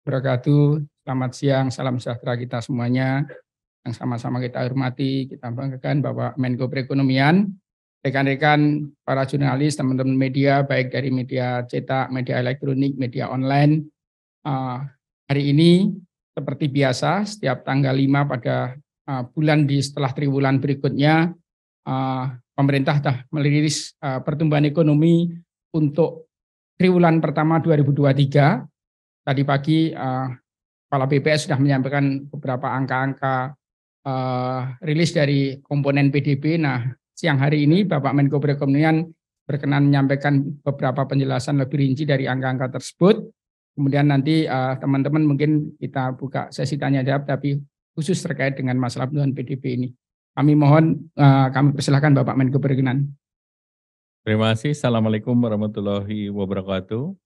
Wabarakatuh. Selamat siang, salam sejahtera kita semuanya. Yang sama-sama kita hormati, kita banggakan Bapak Menko Perekonomian, rekan-rekan para jurnalis, teman-teman media, baik dari media cetak, media elektronik, media online. Hari ini seperti biasa, setiap tanggal 5 pada bulan setelah triwulan berikutnya, pemerintah sudah merilis pertumbuhan ekonomi untuk triwulan pertama 2023. Tadi pagi Kepala BPS sudah menyampaikan beberapa angka-angka rilis dari komponen PDB. Nah, siang hari ini Bapak Menko Perekonomian berkenan menyampaikan beberapa penjelasan lebih rinci dari angka-angka tersebut. Kemudian nanti teman-teman mungkin kita buka sesi tanya jawab, tapi khusus terkait dengan masalah pertumbuhan PDB ini. Kami mohon, kami persilahkan Bapak Menko Perekonomian. Terima kasih. Assalamualaikum warahmatullahi wabarakatuh.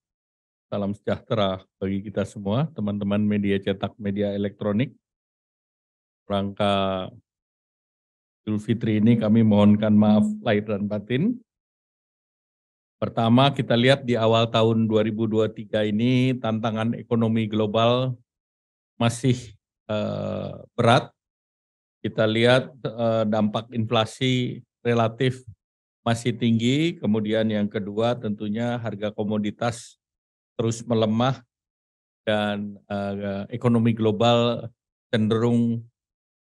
Salam sejahtera bagi kita semua, teman-teman media cetak, media elektronik. Rangka Idul Fitri ini kami mohonkan maaf lahir dan batin. Pertama, kita lihat di awal tahun 2023 ini tantangan ekonomi global masih berat. Kita lihat dampak inflasi relatif masih tinggi. Kemudian yang kedua tentunya harga komoditas terus melemah dan ekonomi global cenderung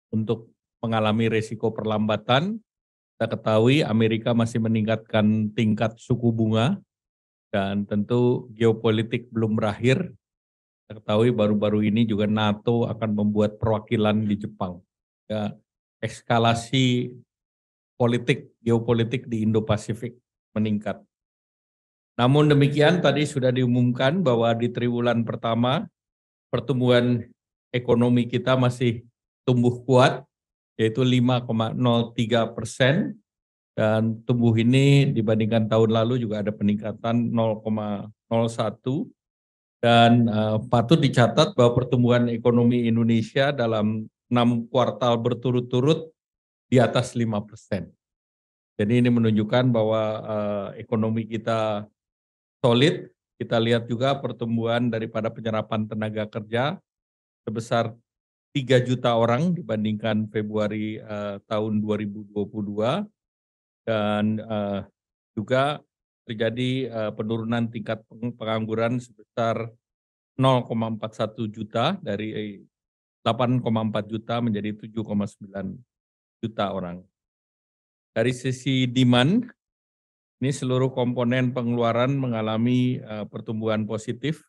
untuk mengalami risiko perlambatan. Kita ketahui Amerika masih meningkatkan tingkat suku bunga dan tentu geopolitik belum berakhir. Kita ketahui baru-baru ini juga NATO akan membuat perwakilan di Jepang. Ya, eskalasi geopolitik di Indo-Pasifik meningkat. Namun demikian tadi sudah diumumkan bahwa di triwulan pertama pertumbuhan ekonomi kita masih tumbuh kuat, yaitu 5,03%, dan tumbuh ini dibandingkan tahun lalu juga ada peningkatan 0,01, dan patut dicatat bahwa pertumbuhan ekonomi Indonesia dalam 6 kuartal berturut-turut di atas 5%. Jadi ini menunjukkan bahwa ekonomi kita solid. Kita lihat juga pertumbuhan daripada penyerapan tenaga kerja sebesar 3 juta orang dibandingkan Februari tahun 2022, dan juga terjadi penurunan tingkat pengangguran sebesar 0,41 juta dari 8,4 juta menjadi 7,9 juta orang. Dari sisi demand, ini seluruh komponen pengeluaran mengalami pertumbuhan positif.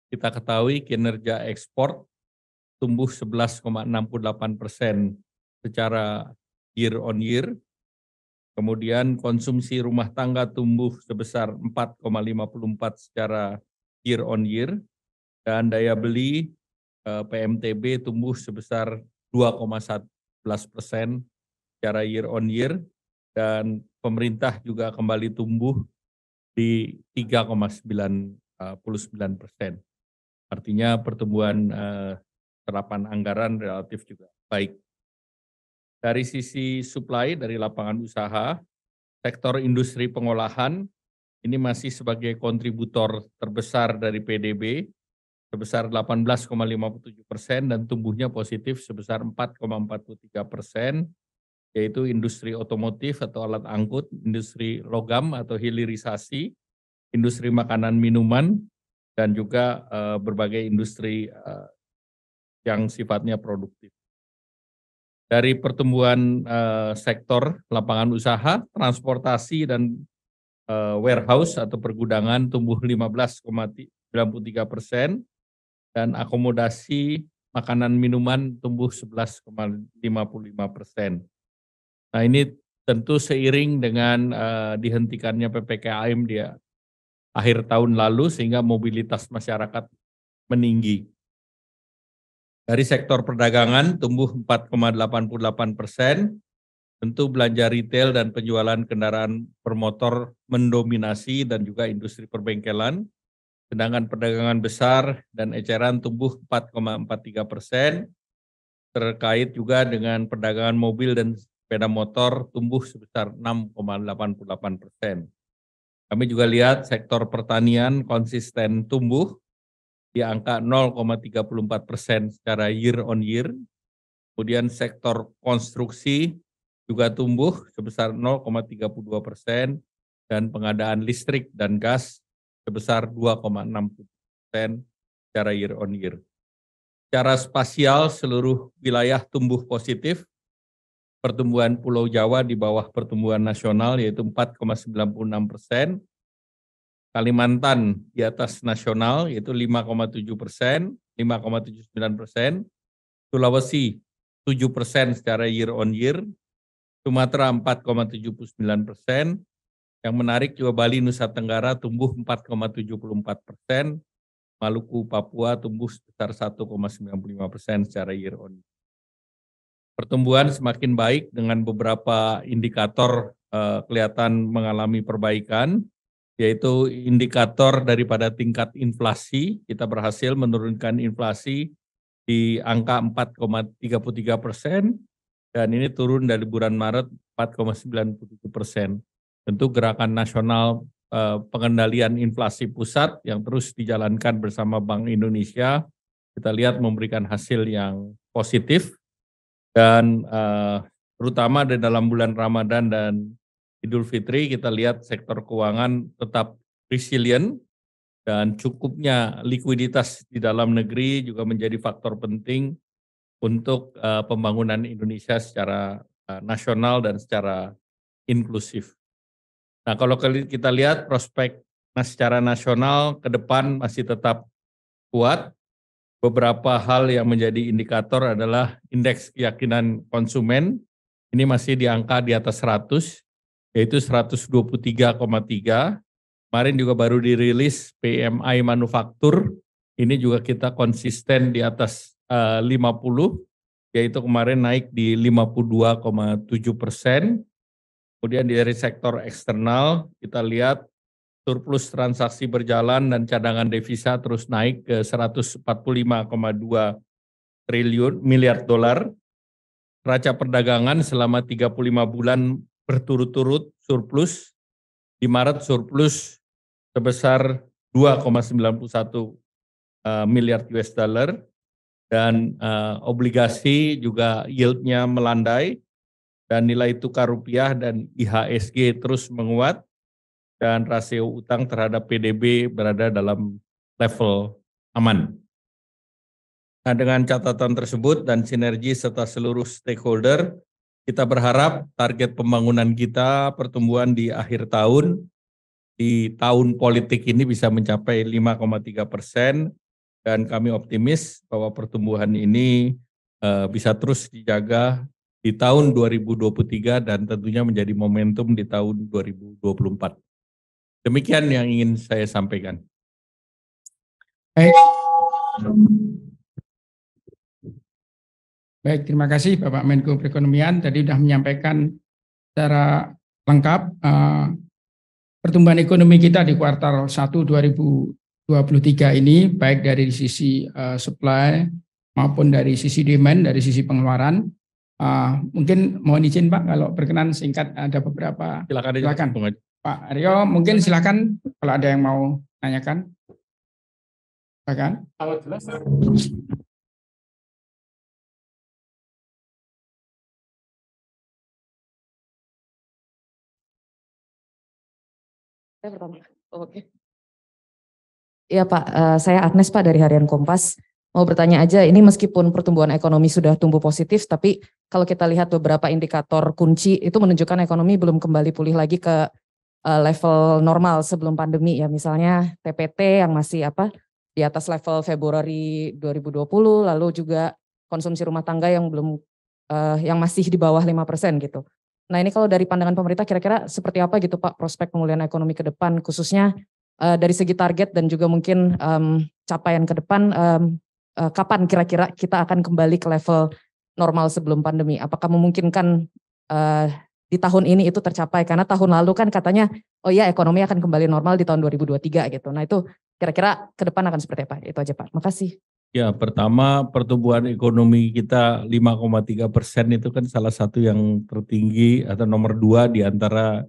Kita ketahui kinerja ekspor tumbuh 11,68% secara year on year. Kemudian konsumsi rumah tangga tumbuh sebesar 4,54% secara year on year. Dan daya beli PMTB tumbuh sebesar 2,11% secara year on year. Dan pemerintah juga kembali tumbuh di 3,99%. Artinya pertumbuhan serapan anggaran relatif juga baik. Dari sisi supply dari lapangan usaha, sektor industri pengolahan ini masih sebagai kontributor terbesar dari PDB sebesar 18,57% dan tumbuhnya positif sebesar 4,43%. Yaitu industri otomotif atau alat angkut, industri logam atau hilirisasi, industri makanan minuman, dan juga berbagai industri yang sifatnya produktif. Dari pertumbuhan sektor lapangan usaha, transportasi dan warehouse atau pergudangan tumbuh 15,93%, dan akomodasi makanan minuman tumbuh 11,55%. Nah, ini tentu seiring dengan dihentikannya PPKM di akhir tahun lalu sehingga mobilitas masyarakat meninggi. Dari sektor perdagangan tumbuh 4,88%, tentu belanja retail dan penjualan kendaraan bermotor mendominasi dan juga industri perbengkelan. Sedangkan perdagangan besar dan eceran tumbuh 4,43%, terkait juga dengan perdagangan mobil dan sepeda motor tumbuh sebesar 6,88%. Kami juga lihat sektor pertanian konsisten tumbuh di angka 0,34% secara year on year. Kemudian sektor konstruksi juga tumbuh sebesar 0,32% dan pengadaan listrik dan gas sebesar 2,60% secara year on year. Secara spasial seluruh wilayah tumbuh positif. Pertumbuhan Pulau Jawa di bawah pertumbuhan nasional yaitu 4,96%. Kalimantan di atas nasional yaitu 5,7%, 5,79%. Sulawesi 7% secara year on year. Sumatera 4,79%. Yang menarik juga Bali Nusa Tenggara tumbuh 4,74%. Maluku Papua tumbuh sebesar 1,95% secara year on year. Pertumbuhan semakin baik dengan beberapa indikator kelihatan mengalami perbaikan, yaitu indikator daripada tingkat inflasi. Kita berhasil menurunkan inflasi di angka 4,33% dan ini turun dari bulan Maret 4,97%. Tentu gerakan nasional pengendalian inflasi pusat yang terus dijalankan bersama Bank Indonesia, kita lihat memberikan hasil yang positif dan terutama di dalam bulan Ramadan dan Idul Fitri kita lihat sektor keuangan tetap resilient dan cukupnya likuiditas di dalam negeri juga menjadi faktor penting untuk pembangunan Indonesia secara nasional dan secara inklusif. Nah, kalau kita lihat prospek secara nasional ke depan masih tetap kuat. Beberapa hal yang menjadi indikator adalah indeks keyakinan konsumen. Ini masih di angka di atas 100, yaitu 123,3. Kemarin juga baru dirilis PMI manufaktur. Ini juga kita konsisten di atas 50, yaitu kemarin naik di 52,7%. Kemudian dari sektor eksternal kita lihat surplus transaksi berjalan dan cadangan devisa terus naik ke 145,2 miliar dolar. Neraca perdagangan selama 35 bulan berturut-turut surplus. Di Maret surplus sebesar 2,91 miliar US dollar dan obligasi juga yieldnya melandai. Dan nilai tukar rupiah dan IHSG terus menguat dan rasio utang terhadap PDB berada dalam level aman. Nah, dengan catatan tersebut dan sinergi serta seluruh stakeholder, kita berharap target pembangunan kita pertumbuhan di akhir tahun, di tahun politik ini bisa mencapai 5,3% dan kami optimis bahwa pertumbuhan ini bisa terus dijaga di tahun 2023 dan tentunya menjadi momentum di tahun 2024. Demikian yang ingin saya sampaikan. Baik, terima kasih Bapak Menko Perekonomian. Tadi sudah menyampaikan secara lengkap pertumbuhan ekonomi kita di kuartal 1 2023 ini, baik dari sisi supply maupun dari sisi demand, dari sisi pengeluaran. Mungkin mohon izin Pak, kalau berkenan singkat ada beberapa. Silakan. Pak Aryo, mungkin silakan kalau ada yang mau tanyakan. Silakan. Kalau jelas. Oke. Iya Pak, saya Agnes Pak dari Harian Kompas. Mau bertanya aja, ini meskipun pertumbuhan ekonomi sudah tumbuh positif, tapi kalau kita lihat beberapa indikator kunci itu menunjukkan ekonomi belum kembali pulih lagi ke level normal sebelum pandemi ya. Misalnya TPT yang masih di atas level Februari 2020, lalu juga konsumsi rumah tangga yang belum yang masih di bawah 5% gitu. Nah ini kalau dari pandangan pemerintah kira-kira seperti apa gitu Pak prospek pemulihan ekonomi ke depan, khususnya dari segi target dan juga mungkin capaian ke depan, kapan kira-kira kita akan kembali ke level normal sebelum pandemi? Apakah memungkinkan di tahun ini itu tercapai? Karena tahun lalu kan katanya, oh iya ekonomi akan kembali normal di tahun 2023 gitu. Nah itu kira-kira ke depan akan seperti apa? Itu aja Pak, makasih. Ya, pertama pertumbuhan ekonomi kita 5,3% itu kan salah satu yang tertinggi atau nomor 2 di antara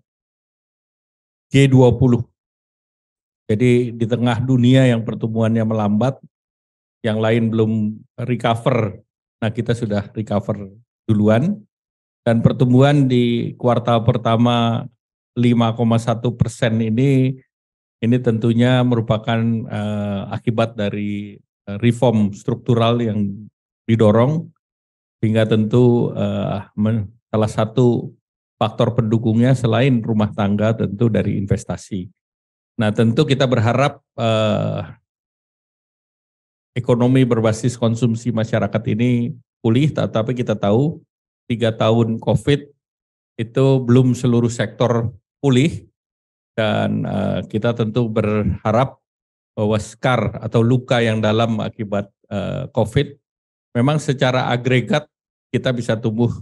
G20. Jadi di tengah dunia yang pertumbuhannya melambat, yang lain belum recover. Nah, kita sudah recover duluan. Dan pertumbuhan di kuartal pertama 5,1% ini tentunya merupakan akibat dari reform struktural yang didorong, sehingga tentu salah satu faktor pendukungnya selain rumah tangga tentu dari investasi. Nah, tentu kita berharap ekonomi berbasis konsumsi masyarakat ini pulih, tetapi kita tahu 3 tahun COVID itu belum seluruh sektor pulih, dan kita tentu berharap bahwa scar atau luka yang dalam akibat COVID memang secara agregat kita bisa tumbuh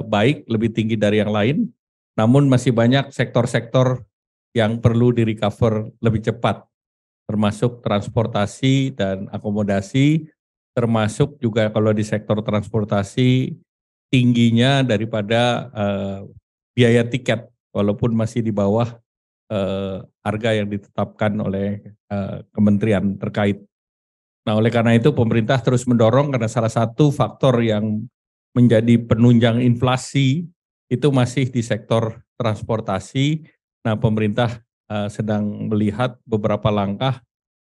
baik, lebih tinggi dari yang lain, namun masih banyak sektor-sektor yang perlu di-recover lebih cepat, termasuk transportasi dan akomodasi, termasuk juga kalau di sektor transportasi tingginya daripada biaya tiket, walaupun masih di bawah harga yang ditetapkan oleh kementerian terkait. Nah, oleh karena itu pemerintah terus mendorong, karena salah satu faktor yang menjadi penunjang inflasi itu masih di sektor transportasi. Nah, pemerintah sedang melihat beberapa langkah,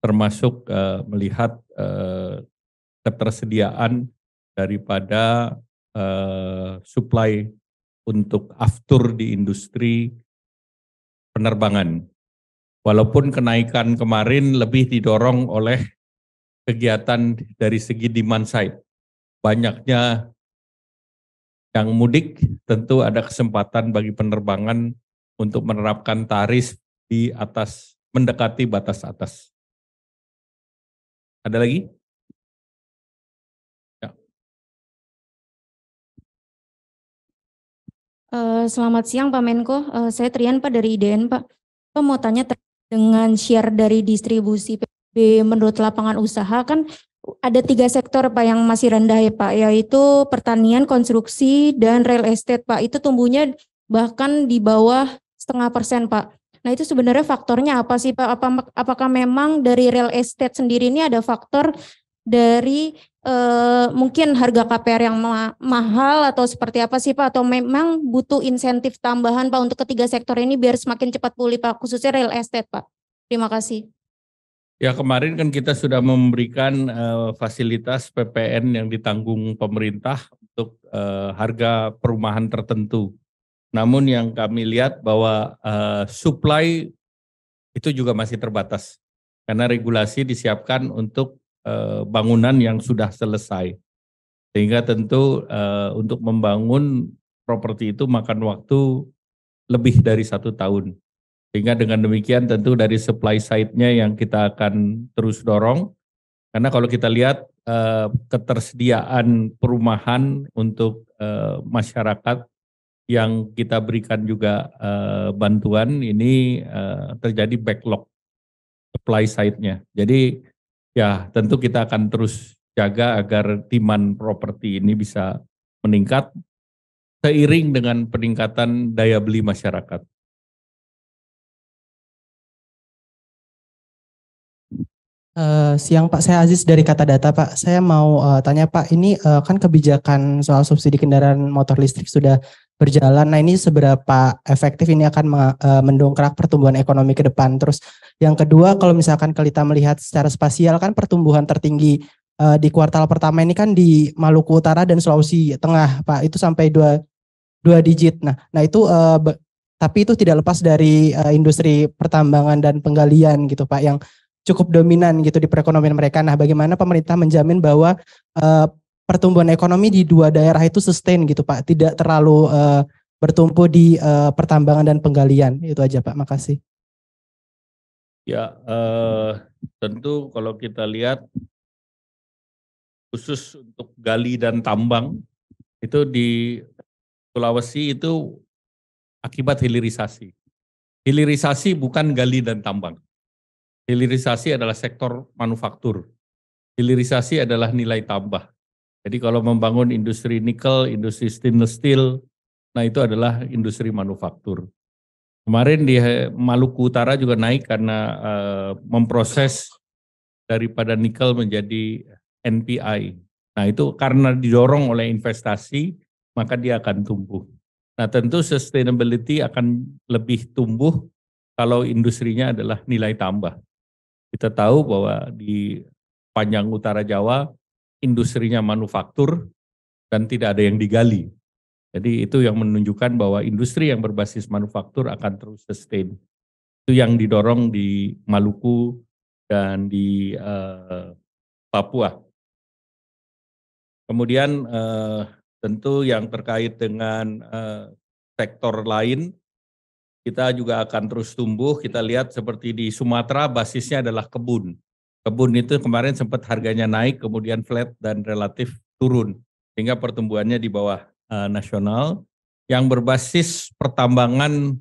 termasuk melihat ketersediaan daripada supply untuk aftur di industri penerbangan. Walaupun kenaikan kemarin lebih didorong oleh kegiatan dari segi demand side. Banyaknya yang mudik, tentu ada kesempatan bagi penerbangan untuk menerapkan tarif di atas, mendekati batas atas. Ada lagi? Ya. Selamat siang Pak Menko, saya Trian Pak dari IDN Pak. Pak mau tanya dengan share dari distribusi PB menurut lapangan usaha, kan ada 3 sektor Pak yang masih rendah ya Pak, yaitu pertanian, konstruksi, dan real estate Pak. Itu tumbuhnya bahkan di bawah 0,5% Pak. Nah itu sebenarnya faktornya apa sih Pak? Apakah memang dari real estate sendiri ini ada faktor dari mungkin harga KPR yang mahal atau seperti apa sih Pak? Atau memang butuh insentif tambahan Pak untuk ketiga sektor ini biar semakin cepat pulih Pak, khususnya real estate Pak? Terima kasih. Ya, kemarin kan kita sudah memberikan fasilitas PPN yang ditanggung pemerintah untuk harga perumahan tertentu. Namun yang kami lihat bahwa supply itu juga masih terbatas, karena regulasi disiapkan untuk bangunan yang sudah selesai. Sehingga tentu untuk membangun properti itu makan waktu lebih dari 1 tahun. Sehingga dengan demikian tentu dari supply side-nya yang kita akan terus dorong. Karena kalau kita lihat ketersediaan perumahan untuk masyarakat yang kita berikan juga bantuan, ini terjadi backlog supply side-nya. Jadi ya tentu kita akan terus jaga agar demand properti ini bisa meningkat seiring dengan peningkatan daya beli masyarakat. Siang Pak, saya Aziz dari Kata Data Pak. Saya mau tanya Pak, ini kan kebijakan soal subsidi kendaraan motor listrik sudah berjalan. Nah ini seberapa efektif ini akan mendongkrak pertumbuhan ekonomi ke depan. Terus yang kedua, kalau misalkan kita melihat secara spasial kan pertumbuhan tertinggi di kuartal pertama ini kan di Maluku Utara dan Sulawesi Tengah Pak, itu sampai 2 digit. Nah itu tapi itu tidak lepas dari industri pertambangan dan penggalian gitu Pak, yang cukup dominan gitu di perekonomian mereka. Nah, bagaimana pemerintah menjamin bahwa pertumbuhan ekonomi di 2 daerah itu sustain gitu Pak, tidak terlalu bertumpu di pertambangan dan penggalian. Itu aja Pak, makasih. Ya, tentu kalau kita lihat khusus untuk gali dan tambang itu di Sulawesi itu akibat hilirisasi. Hilirisasi bukan gali dan tambang. Hilirisasi adalah sektor manufaktur. Hilirisasi adalah nilai tambah. Jadi kalau membangun industri nikel, industri stainless steel, nah itu adalah industri manufaktur. Kemarin di Maluku Utara juga naik karena memproses daripada nikel menjadi NPI. Nah itu karena didorong oleh investasi, maka dia akan tumbuh. Nah tentu sustainability akan lebih tumbuh kalau industrinya adalah nilai tambah. Kita tahu bahwa di panjang utara Jawa, industrinya manufaktur dan tidak ada yang digali. Jadi itu yang menunjukkan bahwa industri yang berbasis manufaktur akan terus sustain. Itu yang didorong di Maluku dan di Papua. Kemudian tentu yang terkait dengan sektor lain, kita juga akan terus tumbuh. Kita lihat seperti di Sumatera basisnya adalah kebun. Kebun itu kemarin sempat harganya naik, kemudian flat dan relatif turun. Sehingga pertumbuhannya di bawah nasional. Yang berbasis pertambangan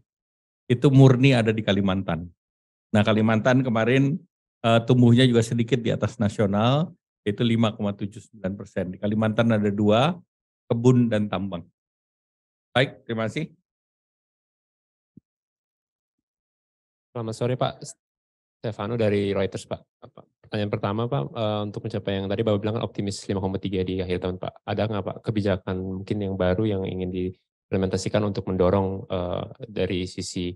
itu murni ada di Kalimantan. Nah Kalimantan kemarin tumbuhnya juga sedikit di atas nasional, yaitu 5,79%. Di Kalimantan ada 2, kebun dan tambang. Baik, terima kasih. Selamat sore Pak, Stefano dari Reuters Pak. Pertanyaan pertama Pak, untuk mencapai yang tadi Bapak bilang kan optimis 5,3 di akhir tahun Pak. Ada nggak Pak kebijakan mungkin yang baru yang ingin diimplementasikan untuk mendorong dari sisi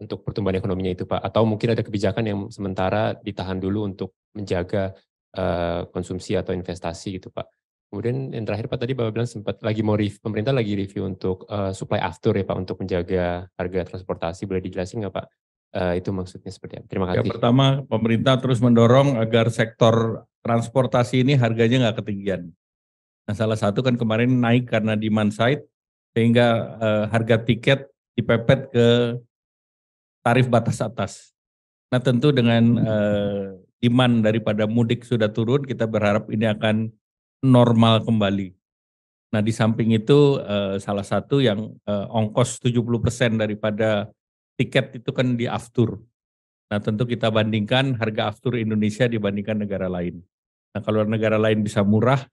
untuk pertumbuhan ekonominya itu Pak? Atau mungkin ada kebijakan yang sementara ditahan dulu untuk menjaga konsumsi atau investasi gitu Pak? Kemudian yang terakhir Pak, tadi Bapak bilang sempat lagi mau pemerintah lagi review untuk supply after ya Pak, untuk menjaga harga transportasi. Boleh dijelasin nggak Pak? Itu maksudnya seperti apa? Terima kasih. Yang pertama, pemerintah terus mendorong agar sektor transportasi ini harganya nggak ketinggian. Nah, salah satu kan kemarin naik karena demand side, sehingga harga tiket dipepet ke tarif batas atas. Nah, tentu dengan demand daripada mudik sudah turun, kita berharap ini akan normal kembali. Nah, di samping itu salah satu yang ongkos 70% daripada tiket itu kan di aftur. Nah tentu kita bandingkan harga aftur Indonesia dibandingkan negara lain. Nah kalau negara lain bisa murah,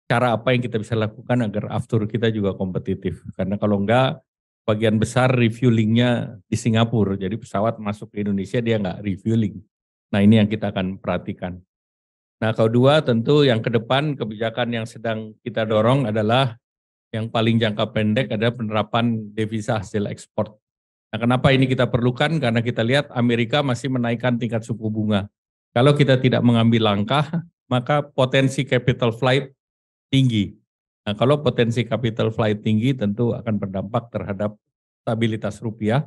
cara apa yang kita bisa lakukan agar aftur kita juga kompetitif? Karena kalau enggak, bagian besar refuelingnya di Singapura. Jadi pesawat masuk ke Indonesia dia enggak refueling. Nah ini yang kita akan perhatikan. Nah kedua tentu yang ke depan kebijakan yang sedang kita dorong adalah yang paling jangka pendek ada penerapan devisa hasil ekspor. Nah, kenapa ini kita perlukan? Karena kita lihat Amerika masih menaikkan tingkat suku bunga. Kalau kita tidak mengambil langkah, maka potensi capital flight tinggi. Nah, kalau potensi capital flight tinggi tentu akan berdampak terhadap stabilitas rupiah,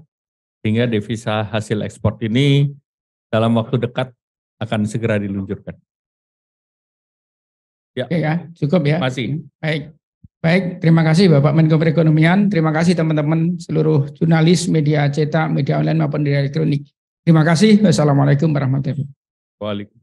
sehingga devisa hasil ekspor ini dalam waktu dekat akan segera diluncurkan. Ya, oke ya, cukup ya. Masih. Baik, terima kasih Bapak Menko Perekonomian, terima kasih teman-teman seluruh jurnalis, media cetak, media online maupun media elektronik. Terima kasih. Wassalamualaikum warahmatullahi wabarakatuh. Waalaikumsalam.